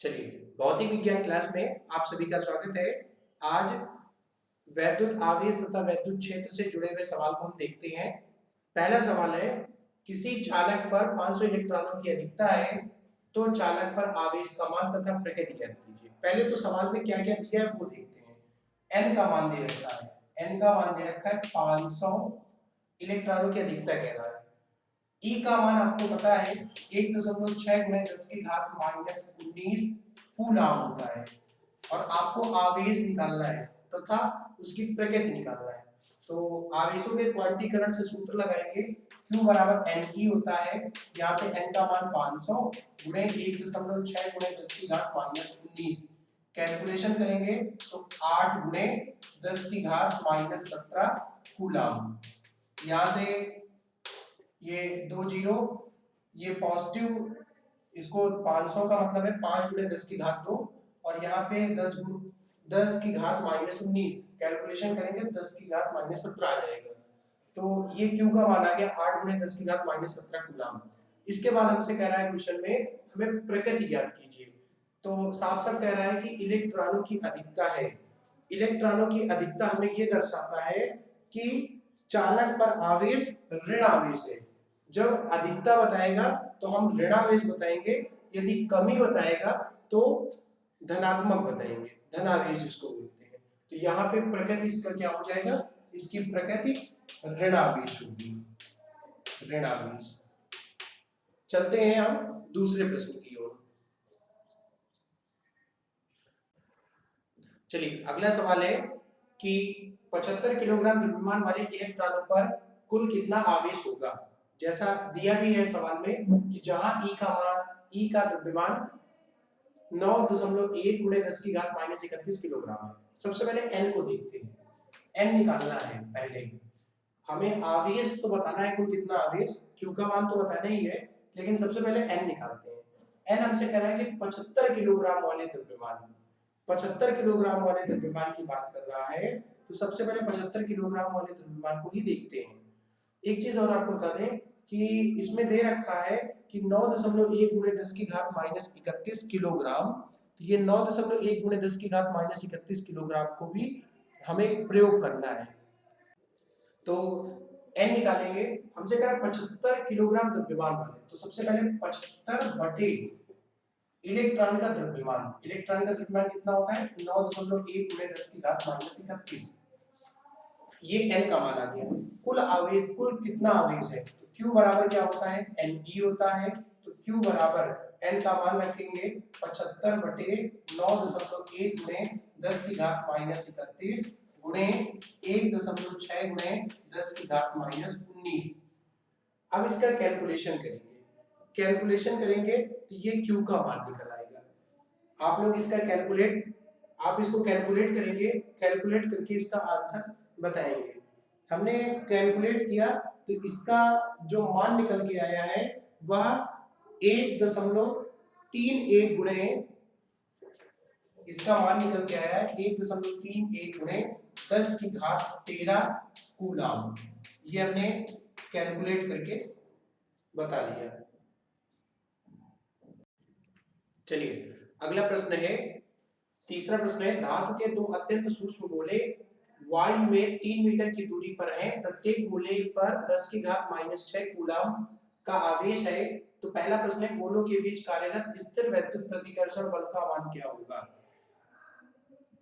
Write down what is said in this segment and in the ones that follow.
चलिए, भौतिक विज्ञान क्लास में आप सभी का स्वागत है। आज वैद्युत आवेश तथा वैद्युत क्षेत्र से जुड़े हुए सवाल को हम देखते हैं। पहला सवाल है, किसी चालक पर 500 इलेक्ट्रॉनों की अधिकता है तो चालक पर आवेश का मान तथा प्रकृति ज्ञात कीजिए। पहले तो सवाल में क्या क्या दिया है वो देखते हैं। एन का मान दे रखा है, एन का मान दे रखा है 500 इलेक्ट्रॉनों की अधिकता कह रहा है। ई का मान आपको पता है 1.6 × 10⁻⁻19 कूलम होता है और आपको आवेश निकालना है तथा उसकी प्रकृति निकालना है। तो आवेशों के क्वांटीकरण से सूत्र लगाएंगे। Q बराबर Ne होता है, यहाँ पे n का मान 500 गुणे 1.6 × 10⁻⁻19 कैलकुलेशन करेंगे तो 8 गुणे 10⁻⁻17 कूलम। यहाँ से ये 2 जीरो, ये पॉजिटिव, इसको 500 का मतलब है 5 गुणे 10⁻2 और यहाँ पे 10⁻−19 कैलकुलेशन करेंगे 10⁻−17 आ जाएगा। तो ये Q का मान आ गया 8 गुणे 10⁻−17 कूलम। इसके बाद हमसे कह रहा है क्वेश्चन में हमें प्रकृति ज्ञात कीजिए। तो साफ साफ कह रहा है कि इलेक्ट्रॉनों की अधिकता है। इलेक्ट्रॉनों की अधिकता हमें ये दर्शाता है कि चालक पर आवेश ऋण आवेश है। जब अधिकता बताएगा तो हम ऋणावेश बताएंगे, यदि कमी बताएगा तो धनात्मक बताएंगे, धनावेश जिसको बोलते हैं। तो यहाँ पे प्रकृति इसका क्या हो जाएगा, इसकी प्रकृति ऋणावेश होगी, ऋणावेश। चलते हैं हम दूसरे प्रश्न की ओर। चलिए, अगला सवाल है कि 75 किलोग्राम द्रव्यमान वाले इलेक्ट्रॉनों पर कुल कितना आवेश होगा। जैसा दिया भी है सवाल में कि जहां ई का द्रव्यमान 9.1 गुणे 10⁻−31 किलोग्राम है। सबसे पहले एन को देखते हैं, एन निकालना है। पहले हमें आवेश तो बताना है, कुल कितना आवेश, क्यू का मान तो बताना ही है, लेकिन सबसे पहले एन निकालते हैं। एन हमसे कह रहा है कि 75 किलोग्राम वाले द्रव्यमान, 75 किलोग्राम वाले द्रव्यमान की बात कर रहा है। तो सबसे पहले 75 किलोग्राम वाले द्रव्यमान को ही देखते हैं। एक चीज और आपको बता दें कि इसमें दे रखा है कि 9.1 गुणे 10⁻−31 किलोग्राम। तो ये 9.1 गुणे 10⁻−31 किलोग्राम को भी हमें प्रयोग करना है। तो एन निकालेंगे, हमसे कह रहा है 75 किलोग्राम द्रव्यमान वाले। तो सबसे पहले 75 बटे इलेक्ट्रॉन का द्रव्यमान, इलेक्ट्रॉन का द्रव्यमान कितना होता है 9.1 गुणे 10⁻−31। ये n का मान आ गया। कुल आवेश, कुल कितना आवेश है, तो Q बराबर क्या होता है Ne होता है। तो Q बराबर n का मान रखेंगे 75 बटे 9.1 गुणे 10⁻31 गुणे 1.6 गुणे 10⁻19। अब इसका कैलकुलेशन करेंगे, कैलकुलेशन करेंगे तो ये Q का मान निकल आएगा। आप लोग इसका कैलकुलेट, आप इसको कैलकुलेट करेंगे, कैलकुलेट करके इसका आंसर बताएंगे। हमने कैलकुलेट किया तो इसका जो मान निकल के आया है वह 1.31 गुणे, इसका मान निकल के आया है 1.31 गुणे 10⁻13 कूलम। ये हमने कैलकुलेट करके बता दिया। चलिए, अगला प्रश्न है, तीसरा प्रश्न है, धातु के दो अत्यंत सूक्ष्म गोले वायु में 3 मीटर की दूरी पर हैं, प्रत्येक गोले पर 10⁻6 कूलम का आवेश है। तो पहला प्रश्न है, गोलों के बीच कार्यरत स्थिर वैद्युत प्रतिकर्षण बल का मान क्या होगा।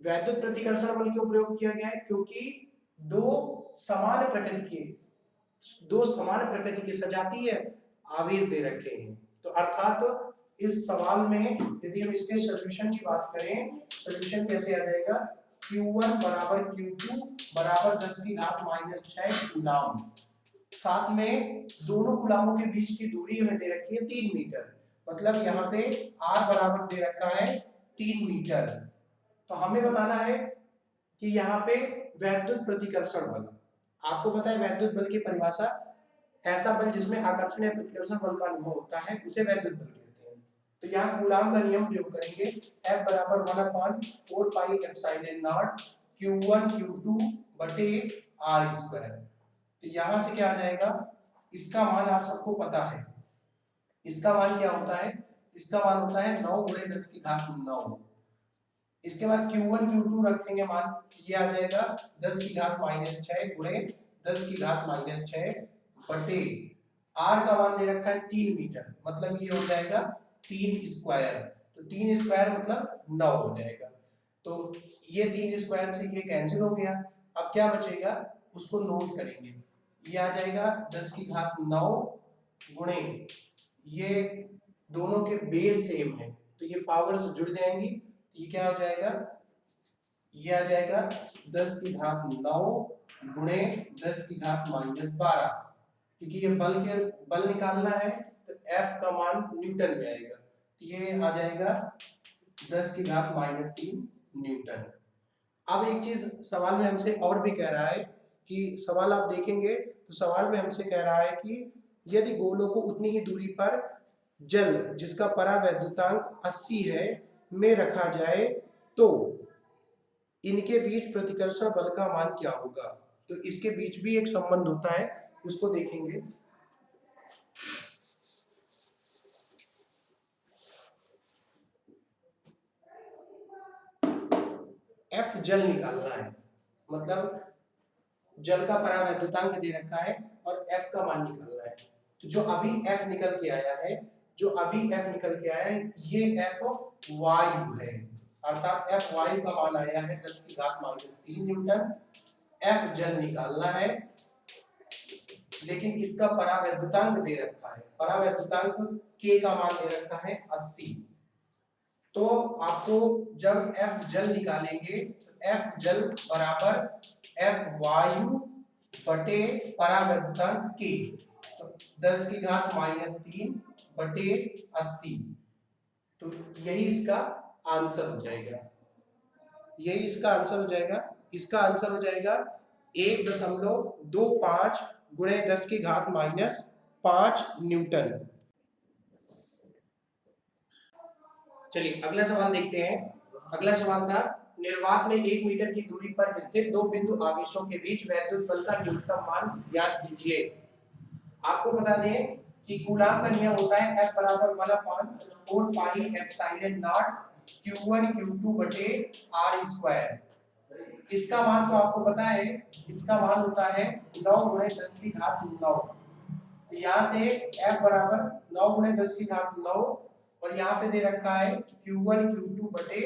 वैद्युत प्रतिकर्षण बल क्यों प्रयोग किया गया है, क्योंकि दो समान प्रकृति के सजातीय आवेश दे रखे हैं। तो अर्थात इस सवाल में यदि हम इसके सॉल्यूशन की बात करें, सॉल्यूशन कैसे आ जाएगा, Q1 बराबर Q2 बराबर 10⁻6 कूलम। साथ में दोनों गुलामों के बीच की दूरी हमें दे रखी है 3 मीटर, मतलब यहाँ पे R बराबर दे रखा है 3 मीटर। तो हमें बताना है कि यहाँ पे वैद्युत प्रतिकर्षण बल, आपको पता है वैद्युत बल की परिभाषा, ऐसा बल जिसमें आकर्षण या प्रतिकर्षण बल का अनुभव होता है उसे वैद्युत बल कहते हैं। तो यहाँ कूलम का नियम प्रयोग करेंगे, F बराबर 1/4 pi epsilon not Q1 Q2 बटे R स्क्वायर। तो यहाँ से क्या आ जाएगा, इसका मान आप सबको पता है, इसका मान क्या होता है, इसका मान होता है 9 गुणे 10 की घात 9। इसके बाद Q1 Q2 रखेंगे मान, ये आ जाएगा 10 की घात -6 गुणे 10 की घात -6 बटे R का मान दे रखा है 3 मीटर, मतलब ये हो जाएगा 3 स्क्वायर। तो 3 स्क्वायर मतलब 9 हो जाएगा। तो ये 3 स्क्वायर से ये कैंसिल हो गया। अब क्या बचेगा उसको नोट करेंगे। ये आ जाएगा 10 की घात 9 गुणे, ये दोनों के बेस सेम है तो ये पावर से जुड़ जाएंगी। ये क्या हो जाएगा, ये आ जाएगा 10 की घात 9 गुणे 10 की घात -12, क्योंकि ये बल निकालना है तो F का मान न्यूटन में आएगा। तो ये आ जाएगा 10 की घात -3 न्यूटन। अब एक चीज सवाल में हमसे और भी कह रहा है कि सवाल आप देखेंगे तो सवाल में हमसे कह रहा है कि यदि गोलों को उतनी ही दूरी पर जल जिसका परावैद्युतांक 80 है में रखा जाए तो इनके बीच प्रतिकर्षण बल का मान क्या होगा। तो इसके बीच भी एक संबंध होता है, उसको देखेंगे। F जल निकालना है, मतलब जल का परावैद्युतांक दे रखा है और F का मान निकालना है। तो जो अभी F निकल के आया है, ये F वायु है, अर्थात F वायु का मान आया है 10 की घात -3 न्यूटन। F जल निकालना है, लेकिन इसका परावैद्युतांक दे रखा है, परावैद्युतांक K का मान दे रखा है 80। तो आपको जब F जल निकालेंगे तो F जल बराबर F वायु बटे परावैद्युतांक K, तो 10 की घात -3 बटे 80। तो यही इसका आंसर हो जाएगा, इसका आंसर हो जाएगा 1.25 गुणे 10 की घात -5 न्यूटन। चलिए अगला सवाल देखते हैं। अगला सवाल था निर्वात में 1 मीटर की दूरी पर स्थित दो बिंदु आवेशों के बीच वैद्युत बल का न्यूनतम मान ज्ञात कीजिए। आपको बता दें कि कूलाम का नियम होता है F बराबर 1/4 pi epsilon not Q1 Q2 बटे R स्क्वायर। इसका मान तो आपको पता है, इसका मान होता है 9 गुणे 10 की घात 9। तो यहाँ से F बराबर 9 गुणे 10 की घात 9 और यहाँ पे दे रखा है Q1 Q2 बटे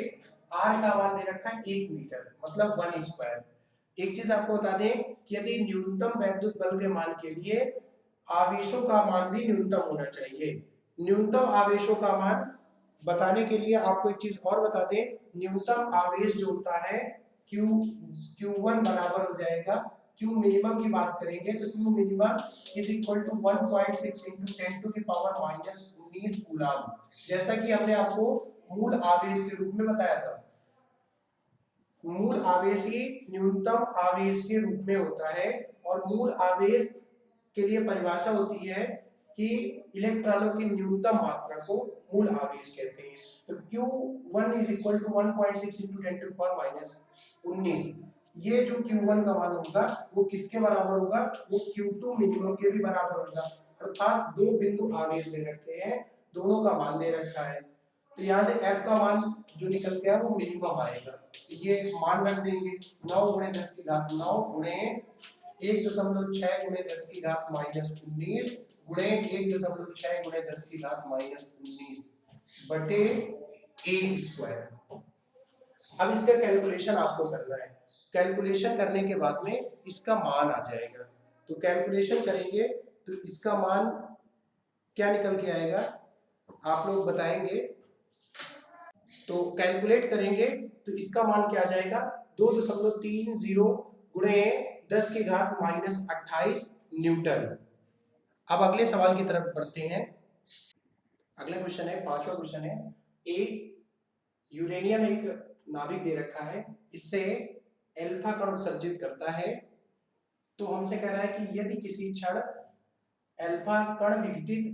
R का मान दे रखा है 1 मीटर, मतलब 1 स्क्वायर। एक चीज आपको बता दें कि यदि न्यूनतम वैद्युत बल के मान के लिए आवेशों का मान भी न्यूनतम होना चाहिए। न्यूनतम आवेशों का मान बताने के लिए आपको एक चीज और बता दें, न्यूनतम आवेश जो होता है Q1 बराबर हो जाएगा, Q मिनिमम की बात करेंगे तो Q minimum is equal to 1.6 into 10 to the power -19 coulomb, जैसा कि हमने आपको मूल आवेश के रूप में बताया था। मूल आवेश ही न्यूनतम आवेश के रूप में होता है और मूल आवेश के लिए परिभाषा होती है कि इलेक्ट्रॉनों की न्यूनतम मात्रा को मूल आवेश कहते हैं। तो Q1 is equal to 1.6 into 10 to the power -19। ये जो Q1 का मान होगा वो किसके बराबर होगा, वो Q2 मिनिमम के भी बराबर होगा, अर्थात दो बिंदु आवेश दे रखे हैं, दोनों का मान दे रखा है। तो यहाँ से F का मान जो निकल गया वो मिनिमम आएगा। तो ये मान रख देंगे 9 गुणे 10 की घात 9 गुणे 1.6 गुणे 10 की घात -19 गुणे 1.6 गुणे 10 की घात -19 बटे 1 स्क्वायर। अब इसका कैलकुलेशन आपको करना है। कैलकुलेशन करने के बाद में इसका मान आ जाएगा। तो कैलकुलेशन करेंगे तो इसका मान क्या निकल के आएगा आप लोग बताएंगे। तो कैलकुलेट करेंगे तो इसका मान क्या आ जाएगा 2.30 गुणे 10 की घात -28 न्यूटन। अब अगले सवाल की तरफ बढ़ते हैं। अगला क्वेश्चन है, पांचवा क्वेश्चन है, एक यूरेनियम एक नाभिक दे रखा है, इससे एल्फा कण उत्सर्जित करता है। तो हमसे कह रहा है कि यदि किसी क्षण एल्फा कण विघटित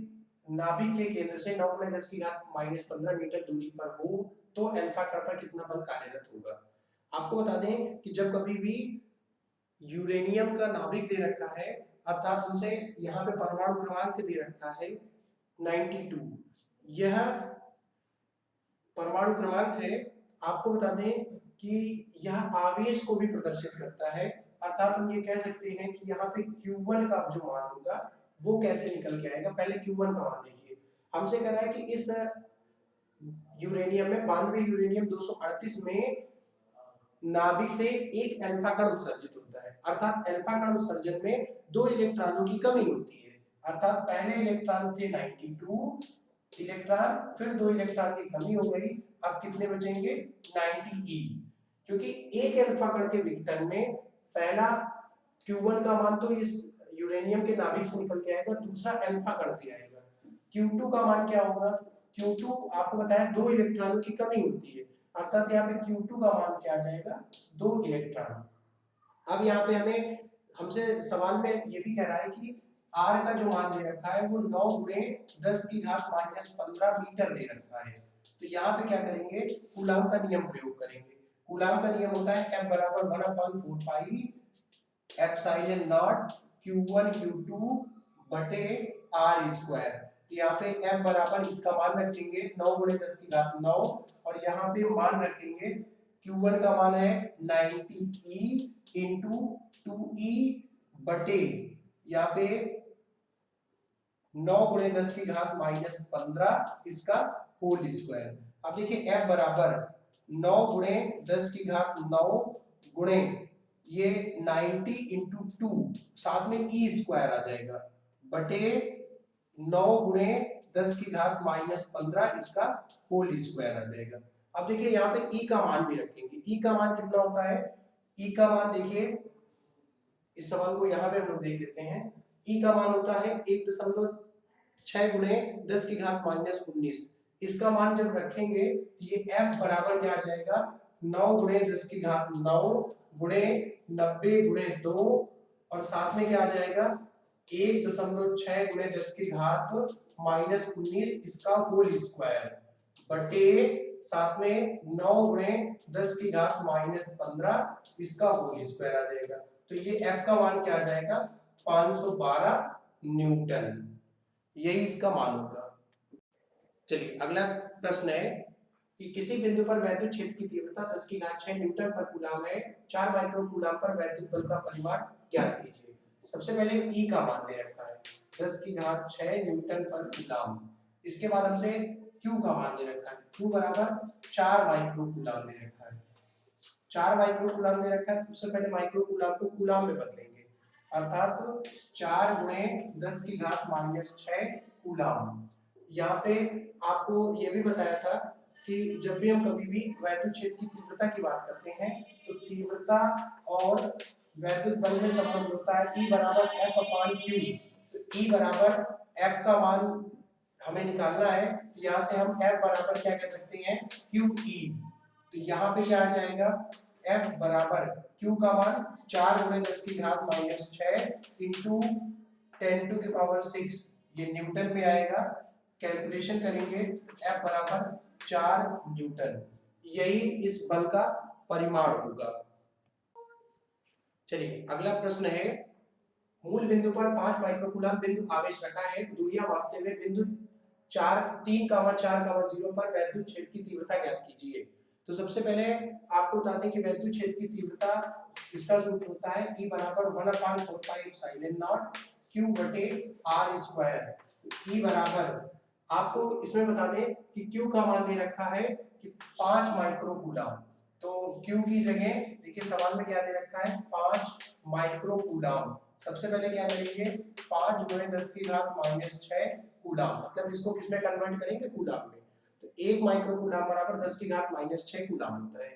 नाभिक के केंद्र से 9 गुणे 10 की घात -15 मीटर दूरी पर हो तो एल्फा कण पर कितना बल कार्यरत होगा। आपको बता दें कि जब कभी भी यूरेनियम का नाभिक दे रखा है, अर्थात हमसे यहाँ पे परमाणु क्रमांक दे रखा है 92, यह परमाणु क्रमांक है, आपको बता दें कि यह आवेश को भी प्रदर्शित करता है, अर्थात हम ये कह सकते हैं कि यहाँ पे Q1 का जो मान होगा वो कैसे निकल के आएगा। पहले Q1 का मान देखिए, हमसे कह रहा है कि इस यूरेनियम में 92 यूरेनियम 238 में नाभिक से एक अल्फा कण उत्सर्जित होता है, अर्थात अल्फा कण उत्सर्जन में 2 इलेक्ट्रॉनों की कमी होती है, अर्थात पहले इलेक्ट्रॉन थे 92 इलेक्ट्रॉन, फिर 2 इलेक्ट्रॉन की कमी हो गई, अब कितने बचेंगे 90 ई, क्योंकि एक अल्फा कण के विघटन में पहला Q1 का मान तो इस यूरेनियम के नाभिक से निकल के आएगा, दूसरा अल्फा कण से आएगा। Q2 का मान क्या होगा, Q2 आपको बताया 2 इलेक्ट्रॉनों की कमी होती है, अर्थात यहाँ पे Q2 का मान क्या आ जाएगा 2 इलेक्ट्रॉन। अब यहाँ पे हमें हमसे सवाल में ये भी कह रहा है कि R का जो मान दे रखा है वो 9 × 10⁻⁻15 मीटर दे रखा है, तो यहाँ पे क्या करेंगे, कूलाम का नियम प्रयोग करेंगे। कूलाम का नियम होता है F बराबर 1/4 pi epsilon not Q1 Q2 बटे R स्क्वायर। तो यहाँ पे F बराबर इसका मान रखेंगे 9 × 10⁻9 और यहाँ पे मान रखेंगे Q1 का मान है 90E इंटू 2E बटे यहाँ पे 9 × 10⁻15 इसका होल स्क्वायर। अब देखिए F बराबर 9 × 10⁻9 गुणे ये 90 इंटू 2 साथ में ई स्क्वायर आ जाएगा बटे 9 × 10⁻15 इसका होल स्क्वायर आ जाएगा। अब देखिए यहाँ पे ई का मान भी रखेंगे, ई का मान कितना होता है, ई का मान देखिए इस सवाल को यहाँ पे हम लोग देख लेते हैं। ई का मान होता है 1.6 × 10⁻19, इसका मान जब रखेंगे ये F बराबर क्या आ जाएगा 9 × 10⁻9 गुणे 90 × 2 और साथ में क्या आ जाएगा 1.6 × 10⁻19 इसका होल स्क्वायर बटे साथ में 9 × 10⁻15 इसका होल स्क्वायर आ जाएगा। तो ये F का मान क्या आ जाएगा 512 न्यूटन, यही इसका मान होगा। चलिए अगला प्रश्न है कि किसी बिंदु पर वैद्युत क्षेत्र की तीव्रता 10⁶ न्यूटन पर कूलाम है, 4 माइक्रो कूलाम पर वैद्युत बल का परिमाण ज्ञात कीजिए। सबसे पहले E का मान दे रखा है 10⁶ न्यूटन पर कूलाम, इसके बाद हमसे Q का मान दे रखा है, Q बराबर 4 माइक्रो कूलाम दे रखा है, 4 माइक्रो कूलाम दे रखा है। सबसे पहले माइक्रो कूलाम को कूलाम में बदलेंगे, अर्थात 4 × 10⁻6 कूलाम। यहाँ पे आपको ये भी बताया था कि जब भी हम कभी भी वैद्युत क्षेत्र की तीव्रता की बात करते हैं तो तीव्रता और वैद्युत बल में संबंध होता है E बराबर F/Q। तो E बराबर F का मान हमें निकालना है, तो यहाँ से हम F बराबर क्या कह सकते हैं QE। तो यहाँ पे क्या आ जाएगा F बराबर Q का मान 4 × 10⁻6 इंटू 10⁻6 ये न्यूटन में आएगा, कैलकुलेशन करेंगे F बराबर 4 न्यूटन, यही इस बल का परिमाण होगा। चलिए अगला प्रश्न है, मूल बिंदु पर 5 माइक्रोकूलम बिंदु आवेश रखा है, दूरियां मापते हुए बिंदु 3,4,0 पर वैद्युत क्षेत्र की तीव्रता ज्ञात कीजिए। तो सबसे पहले आपको बता दें कि वैद्युत क्षेत्र की तीव्रता इसका सूत्र होता है E बराबर 1/4 पाई एप्सिलॉन नॉट Q बटे R स्क्वायर। E बराबर आपको इसमें बता दें कि Q का मान दे रखा है कि 5 माइक्रोकूलम, तो Q की जगह देखिए सवाल में क्या दे रखा है 5 माइक्रोकूलम। सबसे पहले क्या करेंगे 5 × 10⁻6 कूलम, मतलब इसको किसमें कन्वर्ट करेंगे कूलम में, तो 1 माइक्रोकूलम बराबर 10⁻6 कूलम होता है।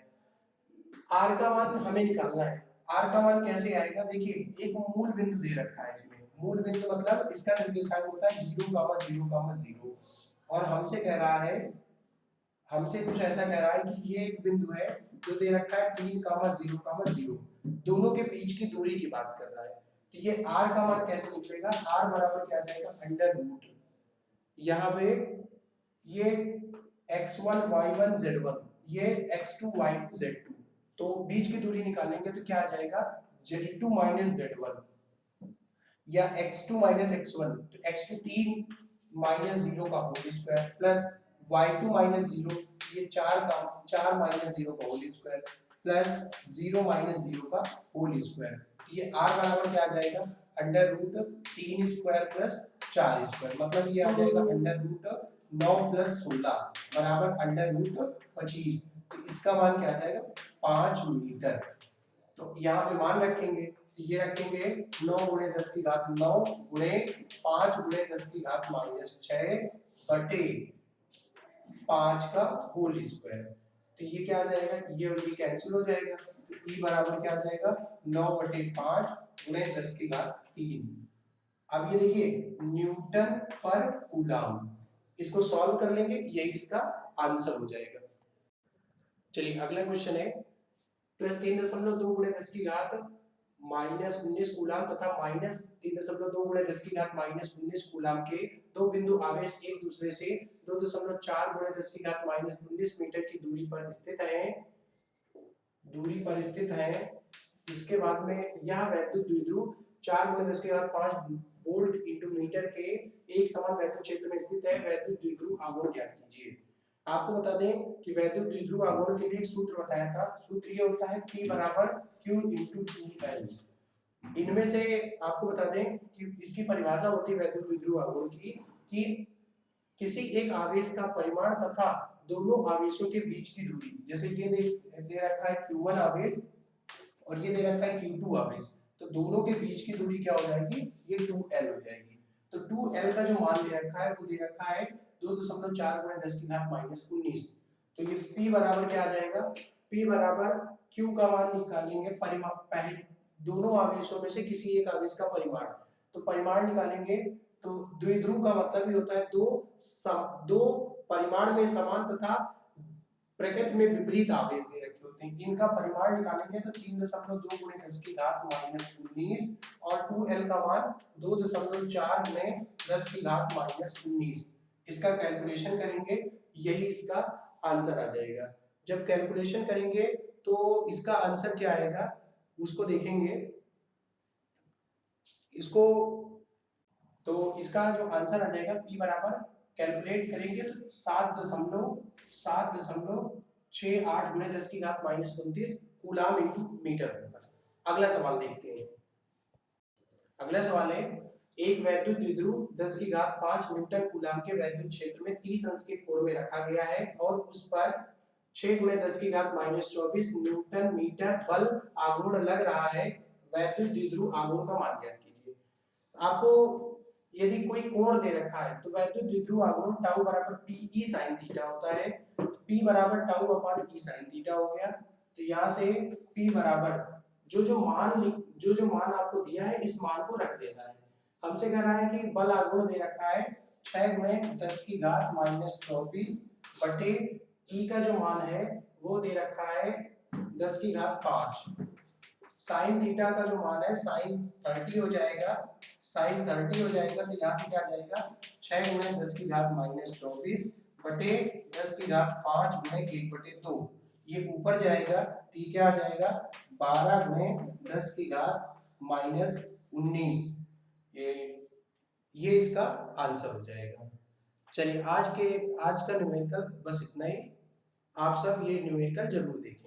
R का मान हमें निकालना है, R का मान कैसे आएगा, देखिए एक मूल बिंदु दे रखा है, इसमें मूल बिंदु मतलब इसका निर्देशांक होता है 0,0,0 और हमसे कह रहा है, हमसे कुछ ऐसा कह रहा है कि ये एक बिंदु है जो दे रखा है 3,0,0, दोनों के बीच की दूरी की बात कर रहा है। तो ये R का मान कैसे निकलेगा, R बराबर क्या जाएगा √, यहाँ पे ये x1 y1 z1 ये x2 y2 z2, तो बीच की दूरी निकालेंगे तो क्या आ जाएगा z2 - z1 या x2 - x1, तो x2 3 - 0 का होल स्क्वायर प्लस y2 - 0 ये 4 माइनस 0 का होल स्क्वायर प्लस 0 माइनस 0 का होल स्क्वायर, ये r बराबर क्या आ जाएगा under root 3 square plus 4 square, मतलब ये आ जाएगा अंडर रूट 9 प्लस 16 बराबर अंडर रूट 25, तो इसका मान क्या आ जाएगा 5 मीटर। तो यहाँ पे मान रखेंगे, ये रखेंगे 9 गुणे 10 की घात 9 गुणे 5 गुणे 10 की घात माइनस 6 बटे 5 का होल स्क्वायर, तो ये क्या आ जाएगा, ये और ये कैंसिल हो जाएगा, तो e बराबर क्या आ जाएगा 9 बटे 5 गुणे 10 की घात 3। अब ये देखिए न्यूटन पर कूलम, इसको सॉल्व कर लेंगे, यही इसका आंसर हो जाएगा। चलिए अगला क्वेश्चन है प्लस 3.2 गुणे 10 की घात माइनस 19 कूलम तथा माइनस 3.2 गुणे 10 की घात माइनस 19 कूलम के दो बिंदु आवेश एक दूसरे से 2.4 गुणे 10 की घात माइनस 19 मीटर की दूरी पर स्थित है। इसके बाद में यह वैद्युत द्विध्रुव 4 गुणे 10 की घात 5 वोल्ट इंटू मीटर के एक समान वैद्युत क्षेत्र में स्थित है, वैद्युत द्विध्रुव आघूर्ण ज्ञात कीजिए। आपको बता दें कि वैद्युत द्विध्रुव आघूर्ण के लिए एक सूत्र बताया था, सूत्र ये होता है P बराबर Q इंटू 2L। इनमें से आपको बता दें कि इसकी परिभाषा होती है वैद्युत द्विध्रुव आघूर्ण की कि किसी एक आवेश का परिमाण तथा दोनों आवेशों के बीच की दूरी, जैसे ये दे रखा है Q1 आवेश और ये दे रखा है Q2 आवेश, तो दोनों के बीच की दूरी क्या हो जाएगी, ये 2L हो जाएगी। तो 2L का जो मान दे रखा है वो दे रखा है 2.4 गुणे 10 की घात माइनस 19, तो ये P बराबर क्या आ जाएगा, P बराबर Q का मान निकालेंगे परिमाण, पहले दोनों आवेशों में से किसी एक आवेश का परिमाण, तो परिमाण निकालेंगे तो द्विध्रुव का मतलब ही होता है दो परिमाण में समान तथा प्रकृति में विपरीत आवेश दे रखे होते हैं, इनका परिमाण निकालेंगे तो 3.2 गुणे 10 की घात माइनस 19 और 2L का मान 2.4 गुणे 10 की घात माइनस 19, इसका कैलकुलेशन करेंगे, यही इसका आंसर आ जाएगा। जब कैलकुलेशन करेंगे तो इसका आंसर क्या आएगा उसको देखेंगे, इसको तो इसका जो आंसर आ जाएगा P बराबर कैलकुलेट करेंगे तो 7.68 गुणे 10 की घात माइनस 29 कूलम इंटू मीटर होगा। अगला सवाल देखते हैं। अगला सवाल है एक वैद्युत द्विध्रुव 10 की घात 5 न्यूटन कूलम के वैद्युत क्षेत्र में 30 अंश के कोण में रखा गया है और उस पर 6 गुणे 10 की घात माइनस 24 न्यूटन मीटर बल आघूर्ण लग रहा है, वैद्युत द्विध्रुव आघूर्ण का मान ज्ञात कीजिए। आपको यदि कोई कोण दे रखा है तो वैद्युत द्विध्रुव आघूर्ण टाउ बराबर P sin थीटा होता है, P बराबर tau upon E sin theta हो गया, तो यहाँ से P बराबर जो मान आपको दिया है इस मान को रख देना है। हमसे कह रहा है कि बल आघूर्ण दे रखा है 6 गुणे 10 की घात माइनस 24 बटे E का जो मान है वो दे रखा है 10 की घात 5, साइन थीटा का जो मान है साइन 30 हो जाएगा, साइन 30 हो जाएगा, तो यहाँ से क्या आ जाएगा 6 गुणे 10 की घात माइनस 24 बटे 10 की घात 5 गुणे 1 बटे 2, ये ऊपर जाएगा तो ये क्या आ जाएगा 12 गुणे 10 की घात माइनस 19, ये इसका आंसर हो जाएगा। चलिए आज का न्यूमेरिकल बस इतना ही, आप सब ये न्यूमेरिकल जरूर देखिए।